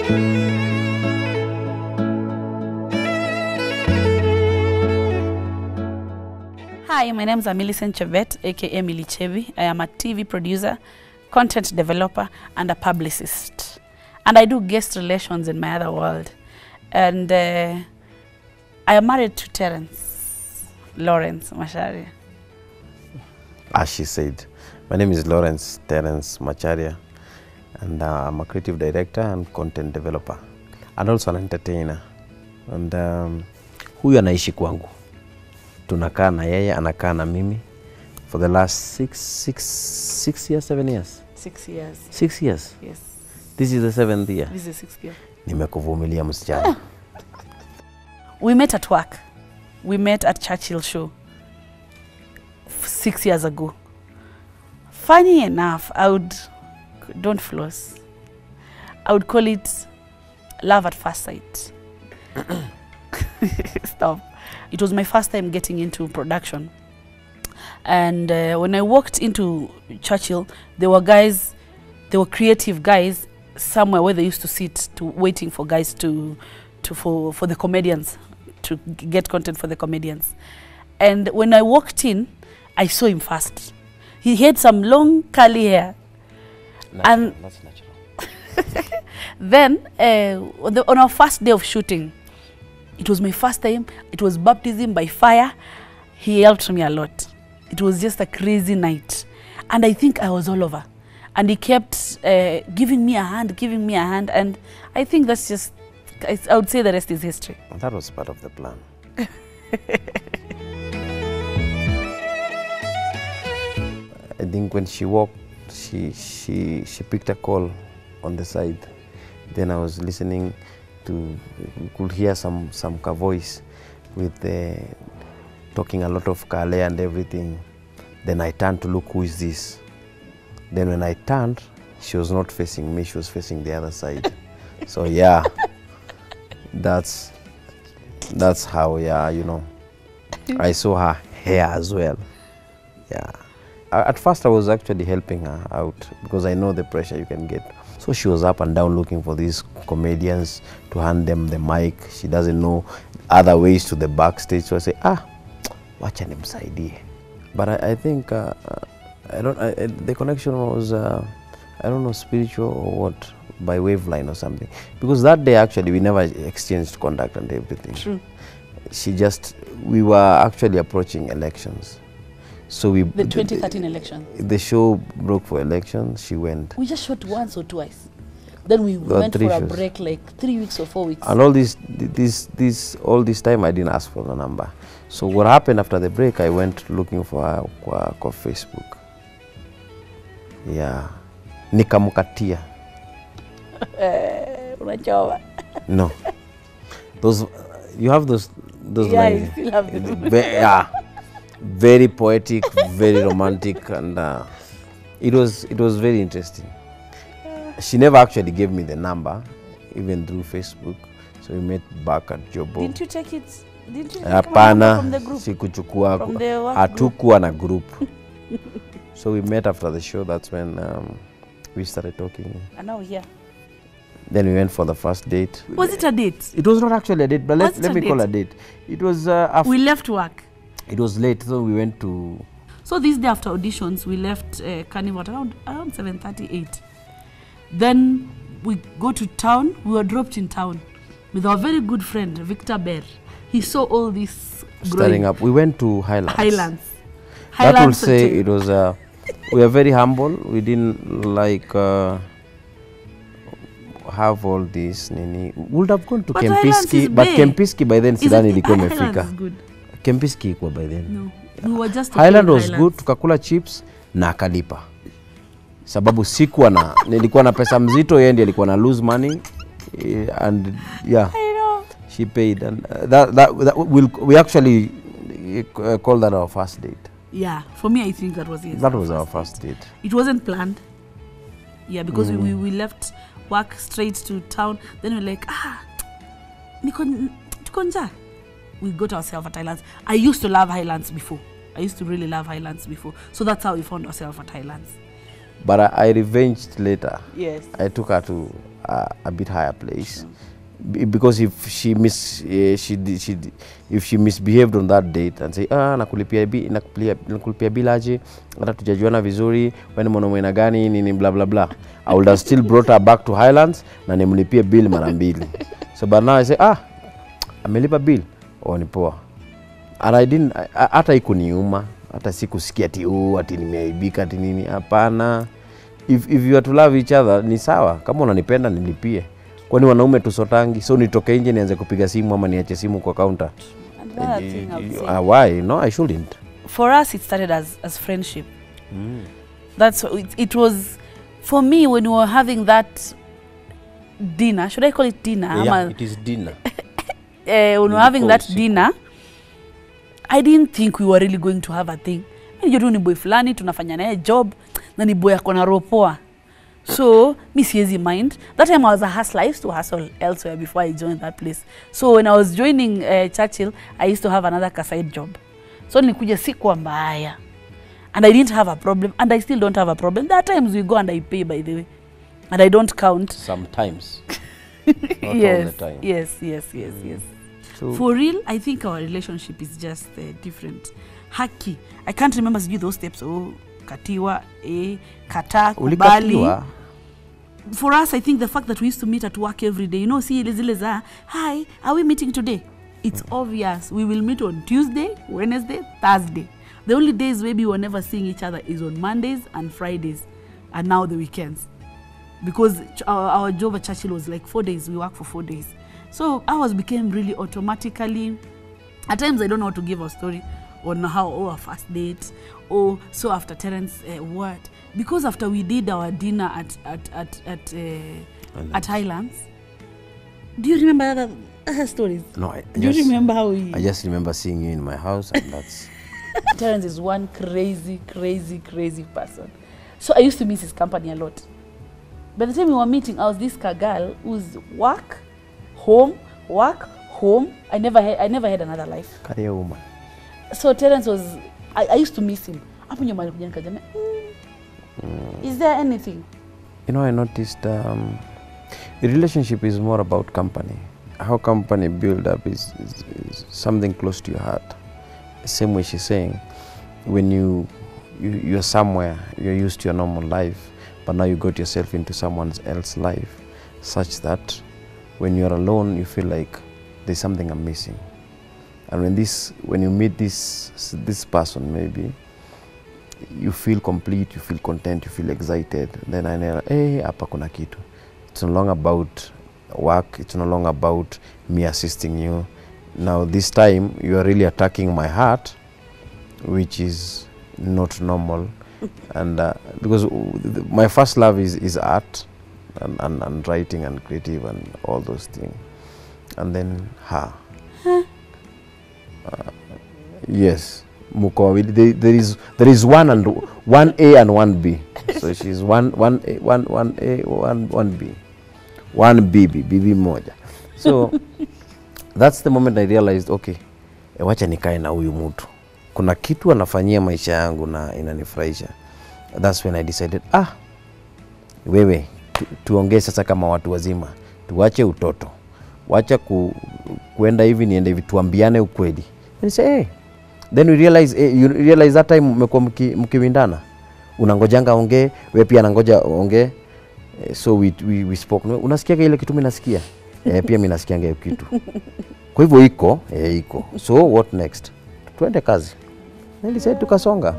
Hi, my name is Millicent Chevet, aka Millie Chevi. I am a TV producer, content developer, and a publicist. And I do guest relations in my other world. And I am married to Terence Lawrence Macharia. As she said, my name is Lawrence Terence Macharia, and I'm a creative director and content developer, and also an entertainer. And huyu anaishi kwangu. Tunakaa na yeye, anakaa na mimi for the last 6 years, 7 years. 6 years. 6 years? Yes. This is the 7th year? This is the 6th year. Nimekuvumilia msichana. We met at work. We met at Churchill show 6 years ago. Funny enough, don't floss, I would call it love at first sight. Stop. It was my first time getting into production. And when I walked into Churchill, there were creative guys somewhere where they used to sit waiting for guys for the comedians, to get content for the comedians. And when I walked in, I saw him first. He had some long curly hair. Natural, that's natural. Then on our first day of shooting, it was my first time. It was baptism by fire. He helped me a lot. It was just a crazy night. And I think I was all over. And he kept giving me a hand. And I think that's just, I would say the rest is history. That was part of the plan. I think when she walked, she picked a call on the side. Then I was listening to, could hear some voice with talking a lot of Kale and everything. Then I turned to look, who is this? Then when I turned, she was not facing me, she was facing the other side. So yeah, that's how, yeah, you know, I saw her hair as well. Yeah. At first I was actually helping her out because I know the pressure you can get. So she was up and down looking for these comedians to hand them the mic. She doesn't know other ways to the backstage. So I say, wacha nimsaidie. But I think the connection was, I don't know, spiritual or what, by waveline or something. Because that day actually we never exchanged contact and everything. True. We were actually approaching elections. So the 2013 election. The show broke for elections. She went. We just shot once or twice. Then we went for a break like 3 weeks or 4 weeks. And all this time I didn't ask for the number. So what happened after the break? I went looking for her on Facebook. Yeah, nikamukatia. No, you have those yeah, lines. I still have them. Yeah. Very poetic, very romantic, and it was very interesting. She never actually gave me the number, even through Facebook. So we met back at Jobo. Didn't you take it? Didn't you take Hapana, from the group? Sikuchukua, From the work hatukuwa na group. So we met after the show. That's when we started talking. And now we're here. Then we went for the first date. Was it a date? It was not actually a date, but let me call a date. It was after we left work. It was late, so we went to... So this day after auditions, we left Carnival around 7:38. Then we go to town. We were dropped in town with our very good friend, Victor Bear. He saw all this starting up. We went to Highlands. Highlands That will say it was... we were very humble. We didn't like... have all this. We would have gone to Kempiski, but Kempiski by then sidani ilikuwa imefika. Kempiski ikuwa by then. No, we were just Highland was good, tukakula chips na akalipa. Sababu nilikuwa na pesa mzito, yeye ndiye alikuwa na lose money, and yeah, I know. She paid, and we actually call that our first date. Yeah, for me I think that was it. That was our first date. It wasn't planned. Yeah, because we left work straight to town. Then we're like, tukonja. We got ourselves at Highlands. I used to love Highlands before. I used to really love Highlands before. So that's how we found ourselves at Highlands. But I revenged later. Yes. I took her to a bit higher place. Because if she if she misbehaved on that date and say nakulipia bilaje hata tujajuana vizuri wewe ni mwanaume gani nini blah blah blah, I would have still brought her back to Highlands na nimlipie bill mara mbili. So but now I say amelipa bill ni poa, and I didn't hata ikuniuma hata sikusikia ati nimeaibika ati nini, hapana. If you are to love each other ni sawa, kama unanipenda nilipie. Kwani wanaume tusotangi, so nitoke nje nianze kupiga simu ama niache simu kwa counter? Why? No, I shouldn't. For us, it started as friendship. That's it was for me when we were having that dinner. Should I call it dinner? Yeah, it is dinner. When we were having that dinner, I didn't think we were really going to have a thing. Mimi ni boy fulani tunafanya naye job na ni boy akona roho poa. So, me siezi mind. That time I was a hustler. I used to hustle elsewhere before I joined that place. So, when I was joining Churchill, I used to have another side job. So, nilikuja sikuwa mbaya. And I didn't have a problem. And I still don't have a problem. There are times we go and I pay, by the way. And I don't count. Sometimes. Not all the time. Yes. So, for real, I think our relationship is just different. Haki. I can't remember those steps. Katiwa, kata, kubali. For us, I think the fact that we used to meet at work every day, see, hi, are we meeting today? It's obvious. We will meet on Tuesday, Wednesday, Thursday. The only days maybe we're never seeing each other is on Mondays and Fridays, and now the weekends. Because our job at Churchill was like 4 days. We work for 4 days. So ours became really automatically, at times I don't know how to give a story on how our first date, so after Terence what, because after we did our dinner at Highlands. Do you remember other stories? No, do you remember how we... I just remember seeing you in my house, and that's... Terence is one crazy person. So I used to miss his company a lot. By the time we were meeting, I was this girl who's work, home. I never had another life. Career woman. So Terence was, I used to miss him. Is there anything? I noticed the relationship is more about company. How company build up is something close to your heart. Same way she's saying, when you're somewhere, you're used to your normal life, but now you got yourself into someone else's life, such that when you're alone, you feel like there's something I'm missing. And when you meet this person, maybe you feel complete, you feel content, you feel excited. Then I know, hapa kuna kitu. It's no longer about work. It's no longer about me assisting you. Now this time you are really attacking my heart, which is not normal. And because my first love is art and writing and creative and all those things. And then her. Yes, Muko. There is one A and one B. So she's one A, one B, one BB moja. So that's the moment I realized, okay, wacha nikae na huyu mtu. Kuna kitu anafanyia maisha yangu na inanifurahisha. That's when I decided, wewe tuongee sasa kama watu wazima, tuache utoto. Wacha kuenda hivi niende hivi, tuambiane ukweli. And say, then we realize, you realize that time mmekuwa mkiwindana. Unangojanga ongee, wewe pia anangoja ongee. So we spoke. Unasikia ile kitu mimi nasikia? Pia mimi nasikianga hiyo kitu. Kwa hivyo iko. So what next? Tuende kazi. And he said tukasonga.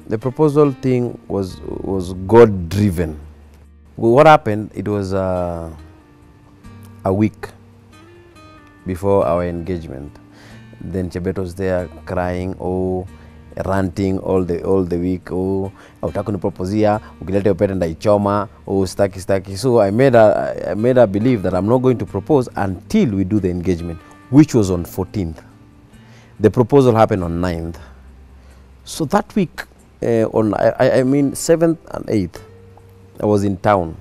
The proposal thing was God driven. What happened, it was a week before our engagement. Then Chebet was there crying, ranting all the week, hautaki kunipropozia, ukileta upete ndaichoma, staki. So I made her believe that I'm not going to propose until we do the engagement, which was on 14th. The proposal happened on 9th. So that week, on 7th and 8th, I was in town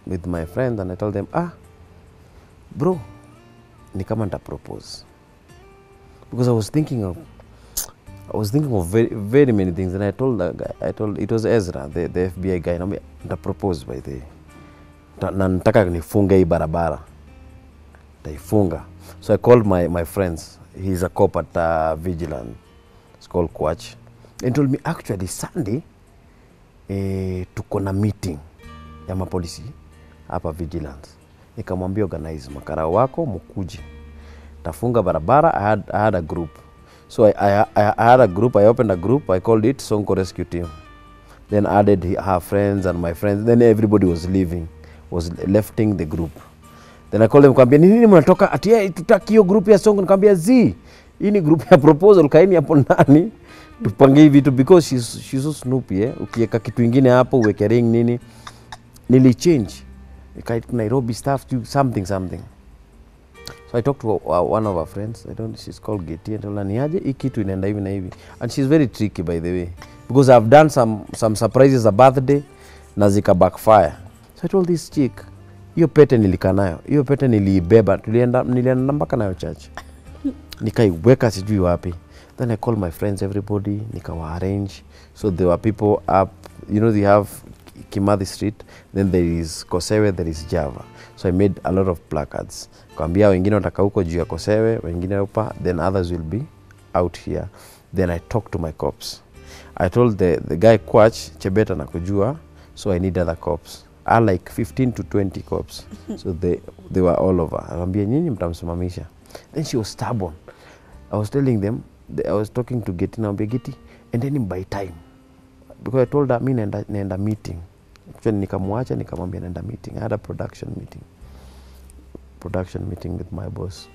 with my friend and I told them, bro, ni kama nita propose. Because I was thinking of, I was thinking of very many things, and I told the guy, it was Ezra, the FBI guy, na propose by the na nataka nifunge hii barabara. Taifunga. So I called my friends. He's a cop at Vigilant. It's called Kwach. And told me actually Sunday tuko na meeting ya mapolisi hapa Vigilant. Nikamwambia organize makara wako mkuje. Tafunga barabara. I had a group. So I had a group. I opened a group. I called it Sonko Rescue Team. Then added her friends and my friends. Then everybody was leaving, was lefting the group. Then I called them, kwambia nini mnatoka ati tutaki hiyo group ya Sonko. Nikamwambia hii ni group ya proposal, kaini hapo ndani tupange hivi vitu because she's so snoopy ukiweka kitu kingine hapo uweke ring nini. Nili change ikaita Nairobi staff to something. So I talked to one of our friends. She's called Getty, and told her niaje hii kitu inaenda hivi na hivi. And she's very tricky by the way, because I've done some surprises a birthday na zika backfire. So I told this chick, hiyo pete nilikaa nayo, hiyo pete niliibeba, nilienda mpaka nayo church. Nikaiweka sijui wapi. Then I called my friends, everybody, nikawa arrange. So there were people up, they have Kimathi Street, then there is Kosewe, there is Java. So I made a lot of placards. Kwambia wengine wataka huko juu ya Kosewe, wengine upa, then others will be out here. Then I talked to my cops. I told the guy Kwach, Chebeta nakujua, so I need other cops. I had like 15 to 20 cops. So they were all over. Kwambia nyinyi mtamsimamisha. Then she was stubborn. I was telling them, I was talking to Getty, na Getty, and then by time. Because I told her, mimi naenda meeting. Actually nikamwacha nikamwambia naenda meeting. I had a production meeting with my boss.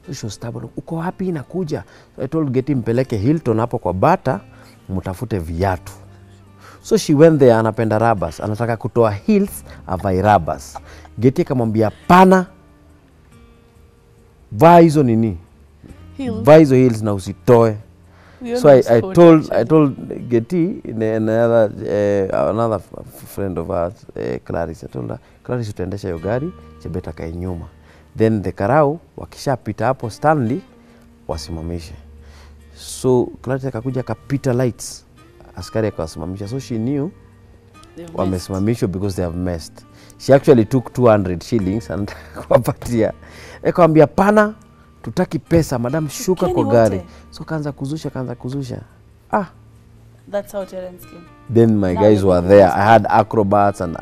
So she was stubborn. Uko wapi nakuja? So I told Getty mpeleke Hilton hapo kwa Bata, mtafute viatu. So she went there, anapenda rubbers. Anataka kutoa heels, avai rubbers. Getty akamwambia pana, vaa hizo nini? Vaa hizo heels na usitoe. So I told Getty, another friend of ours, Clarice, I told her, Clarice utaendesha hiyo gari, Chebeta kae nyuma. Then the karau wakishapita hapo Stanley wasimamishe. So Clarice akakuja akapita lights, askari akawasimamisha. So she knew wamesimamishwa because they have messed. She actually took 200 shillings and kwapatia. Akamwambia pana, tutaki pesa, madam shuka kwa gari. So kaanza kuzusha. That's how Terence came. Then my guys were there. I had acrobats and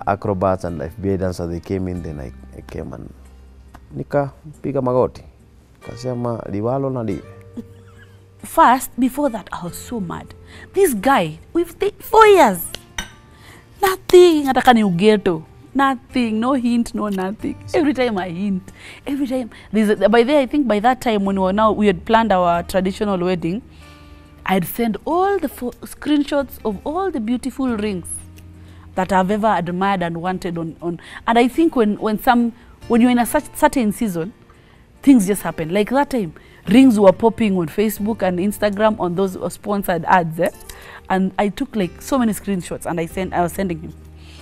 FBI dancers. They came in. Then I came and piga magoti. Kasema liwalo na liwe. First, before that, I was so mad. This guy, we've stayed 4 years. Nothing. Ataka ni ugeto. Nothing. No hint, no nothing. Every time I hint. Every time. I think by that time when we had planned our traditional wedding, I'd send all the screenshots of all the beautiful rings that I've ever admired and wanted on. And I think when you're in a certain season, things just happen. Like that time, rings were popping on Facebook and Instagram on those sponsored ads. And I took like so many screenshots and I was sending him.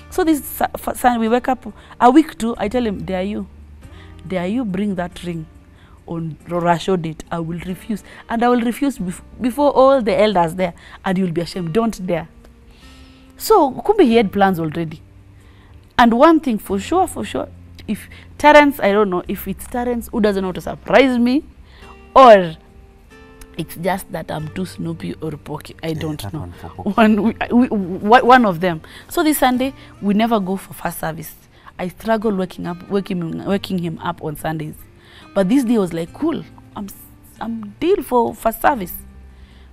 So this Sunday we wake up a week to, I tell him, dare you bring that ring on Rorasho date? I will refuse. And I will refuse before all the elders there. And you'll be ashamed. Don't dare. So kumbe he had plans already. And one thing for sure, if Terence, I don't know if it's Terence who doesn't know how to surprise me, or it's just that I'm too snoopy or pokey. I don't know. One of them. So this Sunday, we never go for first service. I struggle waking him up on Sundays. But this day was like, cool, I'm deal for first service.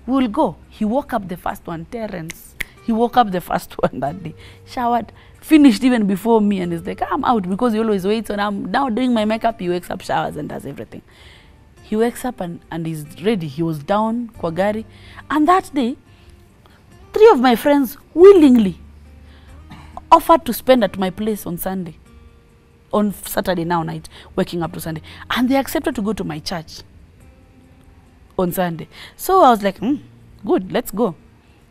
We'll go. He woke up the first one, Terence. He woke up the first one that day. Showered, finished even before me, and he's like, I'm out, because he always waits, and I'm now doing my makeup. He wakes up, showers, and does everything. He wakes up and he's ready. He was down kwa gari. And that day, 3 of my friends willingly offered to spend at my place on Sunday. On Saturday now night, waking up to Sunday. And they accepted to go to my church on Sunday. So I was like, good, let's go.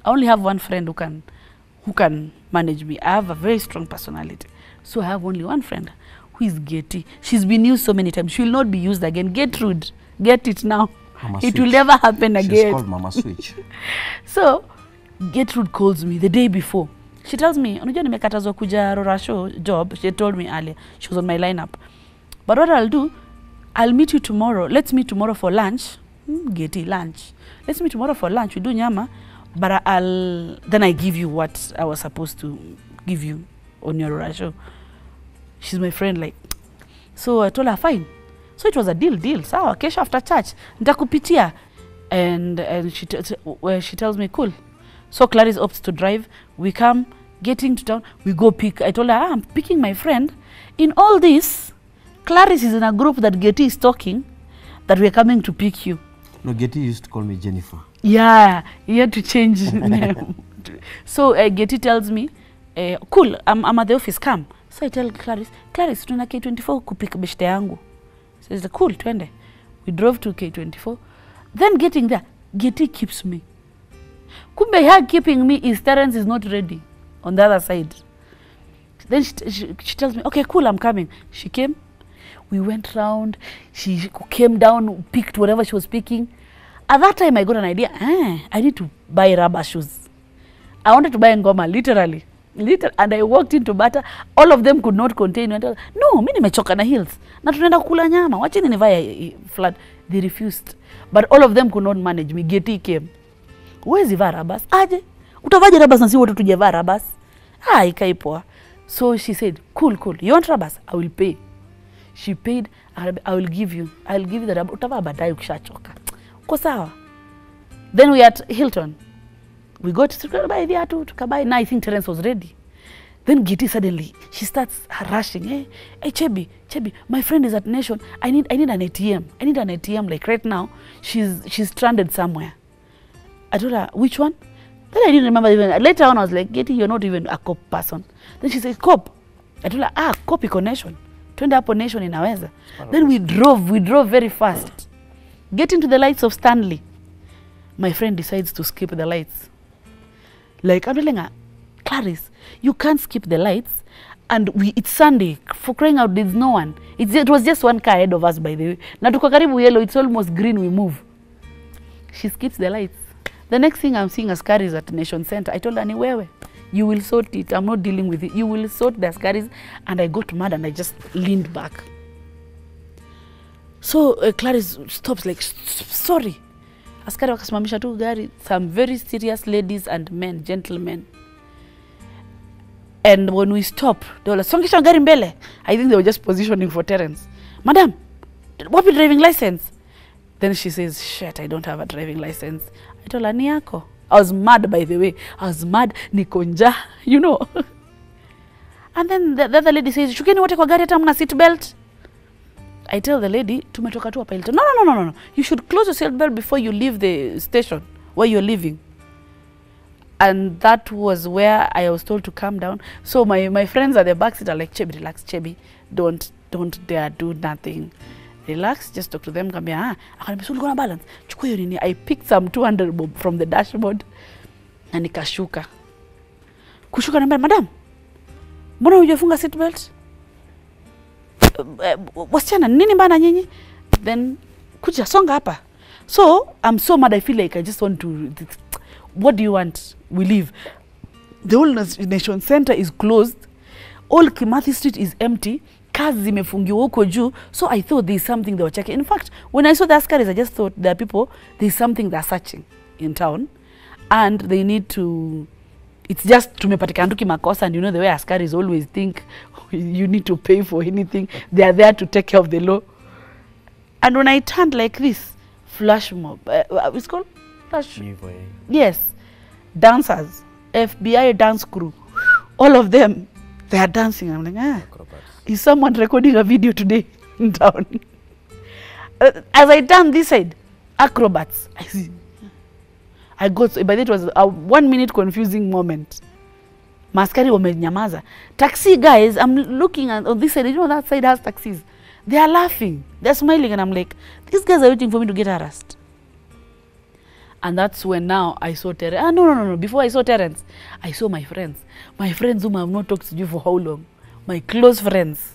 I only have one friend who can manage me. I have a very strong personality. So I have only one friend, who is Getty. She's been used so many times. She will not be used again. Gertrude, get it now. Mama It Switch. will never happen She's again. called Mama Switch. So Gertrude calls me the day before. She tells me, unajua nimekatazwa kuja Rora show job. She told me earlier. She was on my lineup. But what I'll do, I'll meet you tomorrow. Let's meet tomorrow for lunch. Getty lunch. Let's meet tomorrow for lunch. We do nyama. But then I give you what I was supposed to give you on your Rora show. She's my friend, like. So I told her, fine. So it was a deal. Sawa, kesho after church, nitakupitia. And she tells me, cool. So Clarice opts to drive. We come, getting to town, we go pick. I told her, I'm picking my friend. In all this, Clarice is in a group that Getty is talking, that we're coming to pick you. No, Getty used to call me Jennifer. Yeah, he had to change name. So Getty tells me, cool, I'm at the office, come. So I tell Clarice, tuna K24 kupika beshte yangu. So she's like, cool, twende. We drove to K24. Then getting there, Getty keeps me. Kumbe her keeping me is Terence is not ready on the other side. Then she tells me, okay, cool, I'm coming. She came. We went round. She came down, picked whatever she was picking. At that time, I got an idea. I need to buy rubber shoes. I wanted to buy ngoma, literally. And I walked into Bata. All of them could not contain me. No, mimi nimechoka na heels. Na tunaenda kula nyama. Wacheni nivae flat. They refused. But all of them could not manage me. Getty came. Huwezi vaa rabas. Aje. Utavaje rabas na si wote tujevaa rabas? Ikaipoa. So she said, cool. You want rabas? I will pay. She paid. I will give you. I'll give you the rabas. Utavaa baadaye ukishachoka. Uko sawa? Then we at Hilton. We got to buy viatu, tukabuy. Now I think Terence was ready. Then Getty suddenly, she starts rushing. Hey, Chebi, my friend is at Nation. I need an ATM. I need an ATM like right now. She's stranded somewhere. I told her, which one? Then I didn't remember even. Later on, I was like, Getty, you're not even a cop person. Then she said, cop. I told her, cop iko Nation. Twende hapo Nation inaweza. Then we drove very fast. Getting to the lights of Stanley. My friend decides to skip the lights. Like, I'm telling her, Clarice, you can't skip the lights. And it's Sunday. For crying out, there's no one. It was just one car ahead of us, by the way. Na tuko karibu yellow, it's almost green, we move. She skips the lights. The next thing I'm seeing Askaris at Nation Center. I told her, ni wewe, you will sort it. I'm not dealing with it. You will sort the Askaris. And I got mad and I just leaned back. So Clarice stops like, sorry. Askari wakasimamisha tu gari. Some very serious ladies and men, gentlemen. And when we stop, they were like, songesha gari mbele. I think they were just positioning for Terence. Madam, what is driving license? Then she says, shit, I don't have a driving license. I told her, ni yako. I was mad, by the way. I was mad, niko njaa, you know. And then the other lady says, shukeni wote kwa gari hata mna seat belt. I tell the lady, tumetoka tu hapa Hilton. No. You should close your seat belt before you leave the station where you're living. And that was where I was told to calm down. So my friends at the back seat are like, Chebi, relax, Chebi. Don't dare do nothing. Relax, just talk to them. Akaniambia, so ulikuwa na balance. Chukua hiyo nini. I picked some 200 bob from the dashboard. Na nikashuka. Kushuka na madam, mbona hujafunga seat belt? Wasichana, nini mbana nyinyi? Then, kuja, songa hapa. So, I'm so mad, I feel like I just want to, what do you want? We leave. The whole Nation Center is closed. All Kimathi Street is empty. Cars zimefungiwa huko juu. So, I thought there's something they were checking. In fact, when I saw the Askaris, I just thought there are people, there's something they're searching in town. And they need to, it's just tumepatikana tu kimakosa, and you know the way Askaris always think you need to pay for anything. They are there to take care of the law. And when I turned like this, flash mob, it's called flash. Yes, dancers, FBI dance crew, all of them, they are dancing. I'm like, is someone recording a video today in town? As I turned this side, acrobats. I see. I got, but it was a 1 minute confusing moment. Maskari wamenyamaza. Taxi guys, I'm looking at on this side, you know that side has taxis. They are laughing, they're smiling, and I'm like, these guys are waiting for me to get harassed. And that's when now I saw Terence. No. Before I saw Terence, I saw my friends. My friends whom I have not talked to you for how long. My close friends.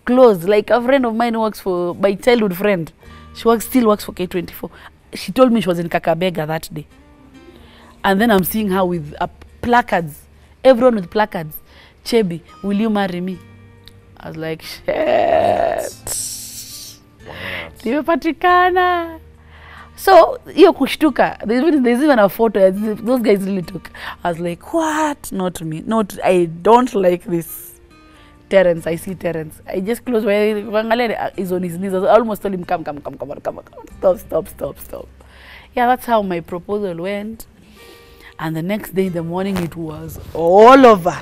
Close, like a friend of mine who works for, my childhood friend. She still works for K24. She told me she was in Kakamega that day. And then I'm seeing her with placards. Everyone with placards. Chebi, will you marry me? I was like, shit. Nimepatikana. So, hiyo kushtuka. There's even a photo those guys really took. I was like, what? Not me. I don't like this. Terence, I see Terence. I just close my eyes. He's on his knees. I almost told him, come. Stop. Yeah, that's how my proposal went. And the next day in the morning, it was all over.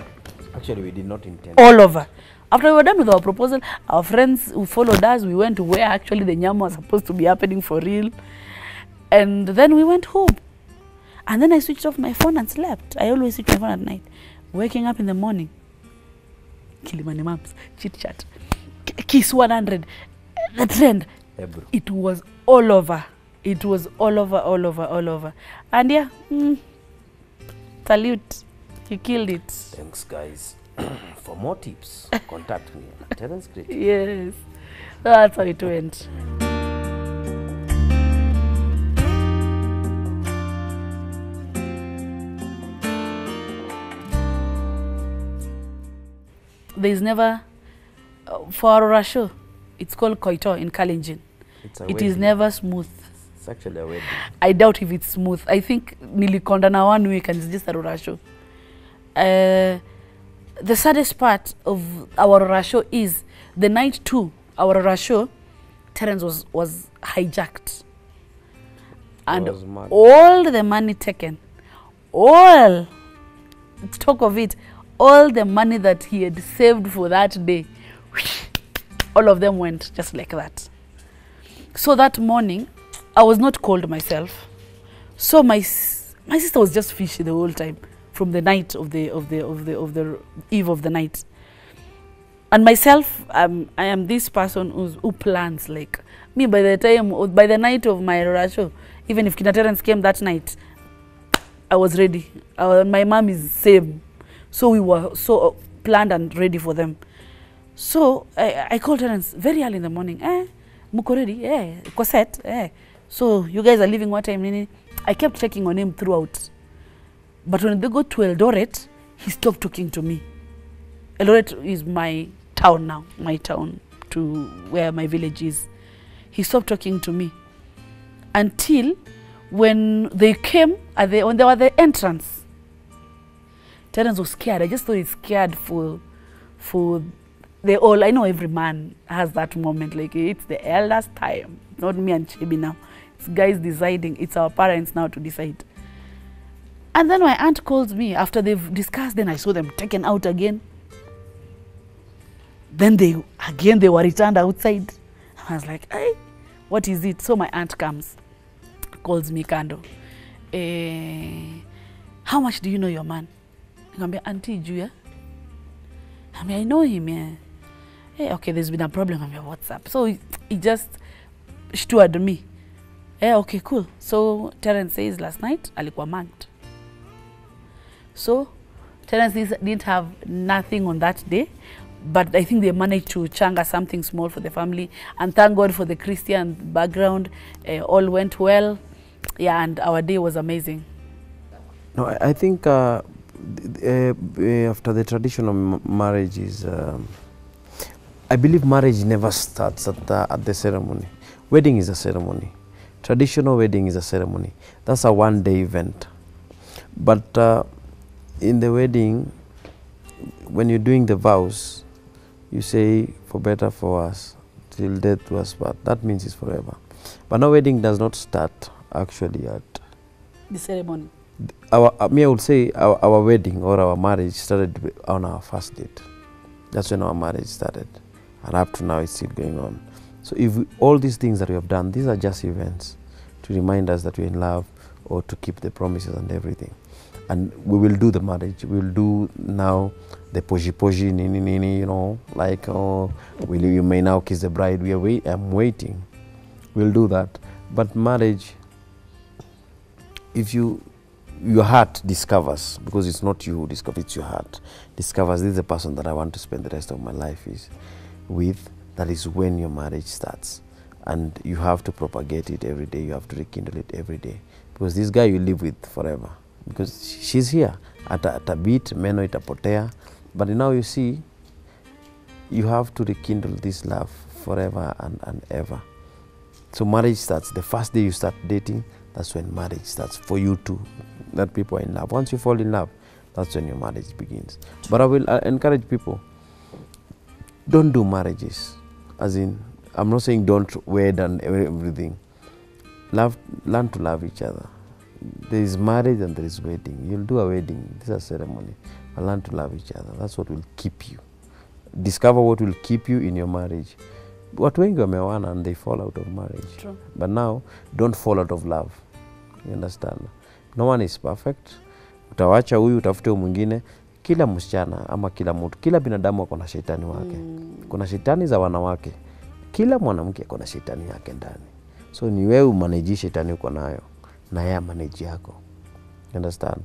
Actually, we did not intend. All over. After we were done with our proposal, our friends who followed us, we went to where actually the nyama was supposed to be happening for real. And then we went home. And then I switched off my phone and slept. I always switch my phone at night. Waking up in the morning. Kilimani Maps, chit chat, Kiss 100, the trend. Ebro. It was all over. It was all over. And yeah, salute. You killed it. Thanks, guys. For more tips, contact me. Terence Creative. Yes, that's how it went. There's never, for Aurora show, it's called Koito in Kalenjin. It is never smooth. It's actually a wedding. I doubt if it's smooth. I think nilikonda na 1 week and it's just Aurora show. The saddest part of our Aurora show is the night 2, our Aurora show, Terence was hijacked. And all the money taken, let's talk of it, all the money that he had saved for that day, all of them went just like that. So that morning, I was not cold myself. So my sister was just fishy the whole time from the night of the eve of the night. And myself, I am this person who plans. Like me, by the night of my Aurora show, even if Kina Terence came that night, I was ready. My mom is same. So we were so planned and ready for them. So I called Terence very early in the morning. Muko ready? Uko set? So you guys are leaving what time? I kept checking on him throughout. But when they go to Eldoret, he stopped talking to me. Eldoret is my town now, my town to where my village is. He stopped talking to me until when they came, when they were at the entrance. Terence was scared. I just thought he's scared for the all. I know every man has that moment. Like it's the elders' time, not me and Chebi now. It's guys deciding. It's our parents now to decide. And then my aunt calls me after they've discussed. Then I saw them taken out again. Then they were returned outside. I was like, hey, what is it? So my aunt comes, calls me Kando. How much do you know your man? I'm like, Auntie Julia. I know him, yeah. Hey, okay, there's been a problem on your WhatsApp. So he just steward me. Yeah, okay, cool. So Terence says last night, alikuwa mugged. So Terence didn't have nothing on that day, but I think they managed to changa something small for the family. And thank God for the Christian background. All went well. Yeah, and our day was amazing. No, I think after the tradition of marriage is, I believe marriage never starts at the ceremony. Wedding is a ceremony. Traditional wedding is a ceremony. That's a one-day event. But in the wedding, when you're doing the vows, you say, for better for us, till death do us part. That means it's forever. But no, wedding does not start actually at the ceremony. I would say our wedding or our marriage started on our first date. That's when our marriage started. And up to now, it's still going on. So if all these things that we have done, these are just events to remind us that we're in love or to keep the promises and everything. And we will do the marriage. We will do now the poji, nini, you know, like, oh, you may now kiss the bride. I'm waiting. We'll do that. But marriage, if your heart discovers, because it's not you who discovers, it's your heart, discovers this is the person that I want to spend the rest of my life with, that is when your marriage starts. and you have to propagate it every day. You have to rekindle it every day, because this guy you live with forever, because she's here. At a bit, meno itapotea, but now you see, you have to rekindle this love forever and ever. So marriage starts the first day you start dating. That's when marriage starts for you two. That people are in love. Once you fall in love, that's when your marriage begins. But I will encourage people, don't do marriages. As in, I'm not saying don't wed and everything. Learn to love each other. There is marriage and there is wedding. You'll do a wedding. This is a ceremony. But learn to love each other. That's what will keep you. Discover what will keep you in your marriage. Watu wengi wameoana and they fall out of marriage. True. But now, don't fall out of love. You understand? No one is perfect. Utawacha huyu, utafute mwingine. Kila msichana ama kila mtu, kila binadamu ako na shetani wake. Kuna shetani za wanawake. Kila mwanamke ako na shetani yake ndani. So ni wewe umanage shetani uko nayo, na yeye manage yako. You understand?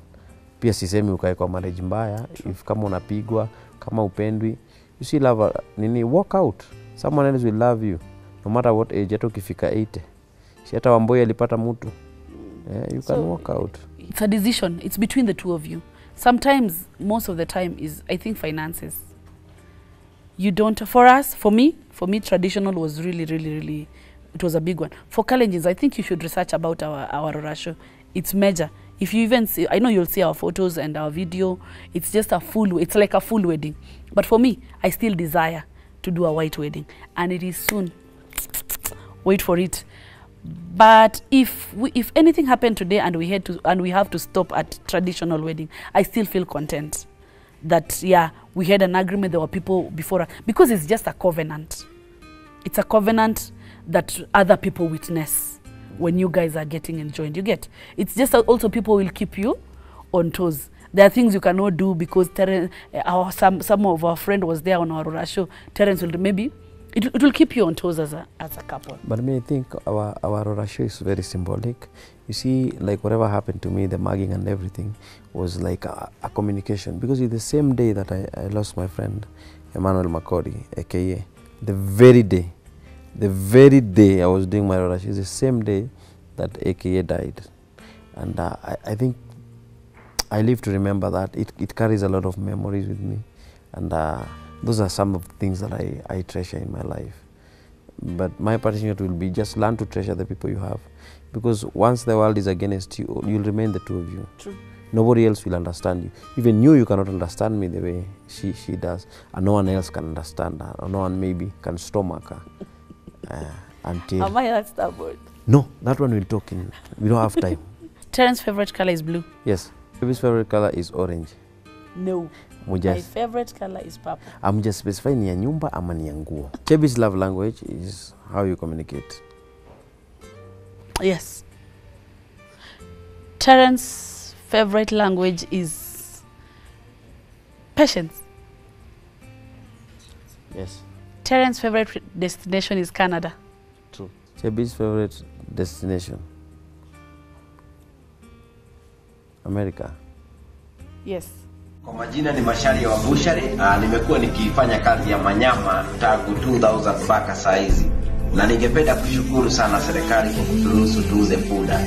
Pia sisemi ukae kwa marriage mbaya. If kama unapigwa, kama upendwi, you see love nini, walk out. Someone else will love you no matter what age. Hata ukifika 80, si hata Wamboi alipata mtu. You can walk out. It's a decision. It's between the two of you. Sometimes, most of the time, is, I think, finances. You don't, for us, for me, traditional was really, it was a big one. For Kalenjins, I think you should research about our Rorasho. It's major. If you even see, I know you'll see our photos and our video. It's just it's like a full wedding. But for me, I still desire to do a white wedding, and it is soon. Wait for it. But if anything happened today and we have to stop at traditional wedding, I still feel content that, yeah, we had an agreement. There were people before us, because it's just a covenant. It's a covenant that other people witness when you guys are getting enjoined. You get? It's just also people will keep you on toes. There are things you cannot do because Terence, some of our friend was there on our Rora show. Terence will maybe it will keep you on toes as a couple. But I think our Rora show is very symbolic. You see, like whatever happened to me, the mugging and everything, was like a communication. Because it's the same day that I lost my friend, Emmanuel Makori, aka, the very day I was doing my Rora show, is the same day that aka died. And I think I live to remember that. It carries a lot of memories with me. And those are some of the things that I treasure in my life. But my parting will be just learn to treasure the people you have. Because once the world is against you, you'll remain the two of you. True. Nobody else will understand you. Even you cannot understand me the way she does. And no one else can understand her. Or no one maybe can stomach her. Until... Am I that stubborn? No, that one we'll talk in. We don't have time. Terence's favorite color is blue. Yes. His favorite color is orange. No. My favorite color is purple. I'm just specifying ni ya nyumba ama ni ya nguo. Chebi's love language is how you communicate. Yes. Terence's favorite language is patience. Yes. Terence's favorite destination is Canada. True. Chebi's favorite destination? America. Yes. Kwa majina ni Mashari wa Bushari. Nimekuwa nikifanya kazi ya manyama tangu 2000 mpaka saa hizi. Na ningependa kushukuru sana serikali kwa kuturuhusu tuuze punda.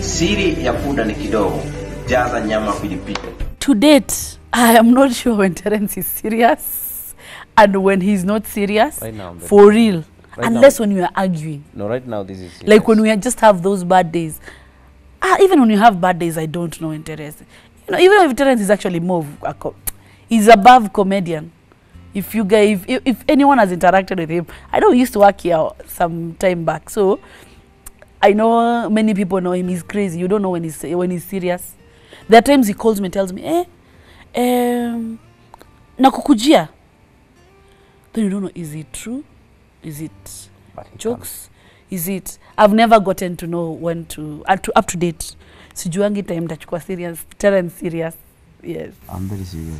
Siri ya punda ni kidogo. Jaza nyama pilipili. To date, I am not sure when Terence is serious and when he's not serious. Right now, for real. Right unless now, when you are arguing. No, right now this is serious. Like when we just have those bad days. Even when you have bad days, I don't know Terence. You know, even if Terence is actually more, he's above comedian. If you guys, if anyone has interacted with him, I know he used to work here some time back, so I know many people know him. He's crazy. You don't know when he's serious. There are times he calls me and tells me, nakukujia. Then you don't know, is it true? Is it jokes? Is it? I've never gotten to know when to up to date. Sijuangi time tachukua serious. Terence serious. Yes. I'm very serious.